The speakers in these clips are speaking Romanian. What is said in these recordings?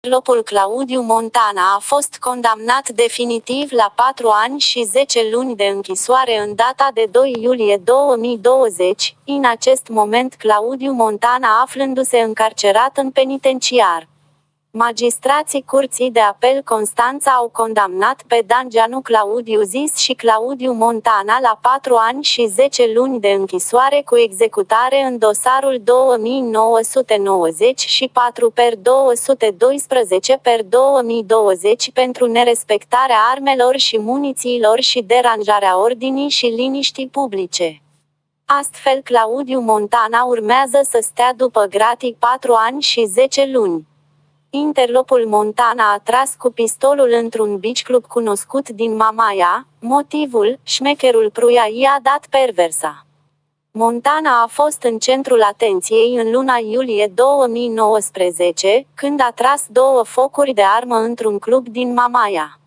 Interlopul Claudiu Montana a fost condamnat definitiv la 4 ani și 10 luni de închisoare în data de 2 iulie 2020, în acest moment Claudiu Montana aflându-se încarcerat în penitenciar. Magistrații Curții de Apel Constanța au condamnat pe Dangeanu Claudiu Zis și Claudiu Montana la 4 ani și 10 luni de închisoare cu executare în dosarul 2994/212/2020 pentru nerespectarea armelor și munițiilor și deranjarea ordinii și liniștii publice. Astfel Claudiu Montana urmează să stea după gratii 4 ani și 10 luni. Interlopul Montana a tras cu pistolul într-un beach club cunoscut din Mamaia, motivul, șmecherul Pruia i-a dat perversa. Montana a fost în centrul atenției în luna iulie 2019, când a tras 2 focuri de armă într-un club din Mamaia.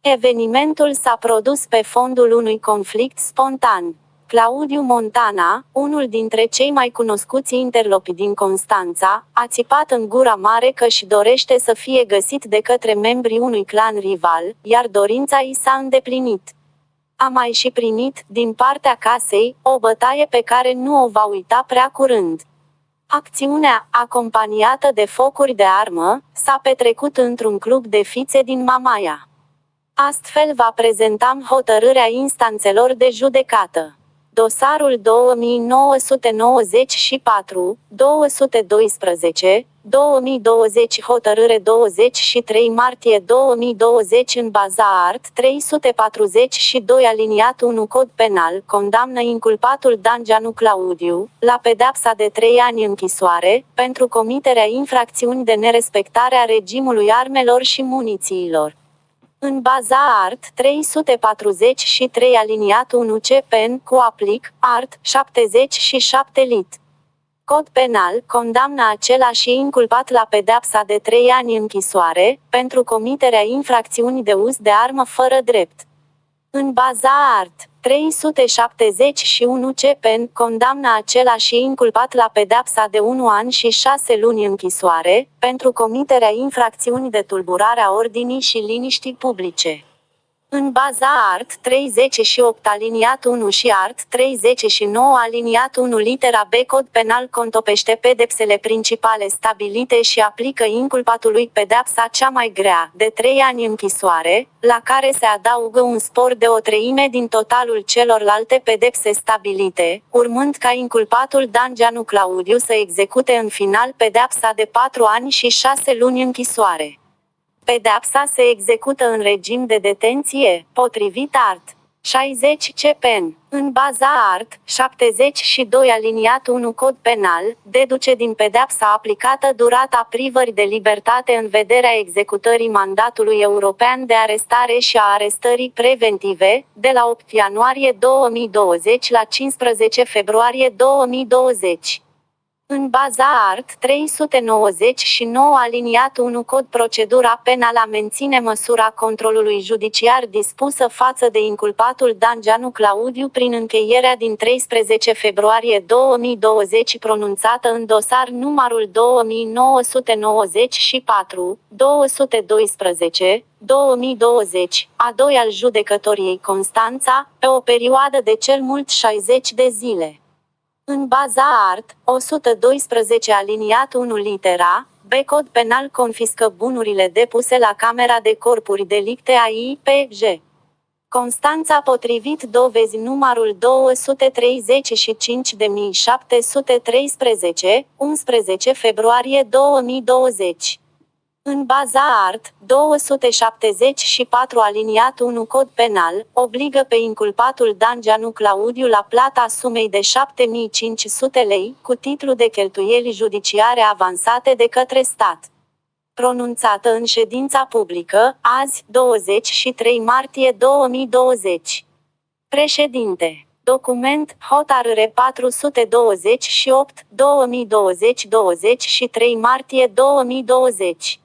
Evenimentul s-a produs pe fondul unui conflict spontan. Claudiu Montana, unul dintre cei mai cunoscuți interlopi din Constanța, a țipat în gura mare că își dorește să fie găsit de către membrii unui clan rival, iar dorința i s-a îndeplinit. A mai și primit, din partea casei, o bătaie pe care nu o va uita prea curând. Acțiunea, acompaniată de focuri de armă, s-a petrecut într-un club de fițe din Mamaia. Astfel va prezenta hotărârea instanțelor de judecată. Dosarul 29/212/2020, hotărâre 23 martie 2020 în baza art. 342 aliniat 1 cod penal, condamnă inculpatul Dangeanu Claudiu, la pedeapsa de 3 ani închisoare, pentru comiterea infracțiuni de nerespectare a regimului armelor și munițiilor. În baza art. 343 aliniat 1 CPN cu aplic, art. 77 lit. Cod penal, condamnă același inculpat la pedeapsa de 3 ani închisoare, pentru comiterea infracțiunii de uz de armă fără drept. În baza art. 371 CPN, condamnă același inculpat la pedeapsa de 1 an și 6 luni închisoare, pentru comiterea infracțiunii de tulburare a ordinii și liniștii publice. În baza art. 38 aliniat 1 și art. 39 aliniat 1 litera B cod penal contopește pedepsele principale stabilite și aplică inculpatului pedeapsa cea mai grea, de 3 ani închisoare, la care se adaugă un spor de 1/3 din totalul celorlalte pedepse stabilite, urmând ca inculpatul Dangeanu Claudiu să execute în final pedeapsa de 4 ani și 6 luni închisoare. Pedeapsa se execută în regim de detenție, potrivit art. 60 CPN. În baza art. 72 aliniat 1 cod penal, deduce din pedeapsa aplicată durata privării de libertate în vederea executării mandatului european de arestare și a arestării preventive, de la 8 ianuarie 2020 la 15 februarie 2020. În baza art. 399 aliniat 1 cod procedura penală menține măsura controlului judiciar dispusă față de inculpatul Dangeanu Claudiu prin încheierea din 13 februarie 2020 pronunțată în dosar numărul 2994/212/2020, a 2 al judecătoriei Constanța, pe o perioadă de cel mult 60 de zile. În baza art. 112 aliniat 1 litera, B cod penal confiscă bunurile depuse la Camera de Corpuri Delicte a IPJ. Constanța potrivit dovezi numărul 235.713, 11 februarie 2020. În baza art. 274 aliniat 1 cod penal, obligă pe inculpatul Dangeanu Claudiu la plata sumei de 7.500 lei, cu titlu de cheltuieli judiciare avansate de către stat. Pronunțată în ședința publică, azi, 23 martie 2020. Președinte. Document, hotărâre 428, 2020 23 martie 2020.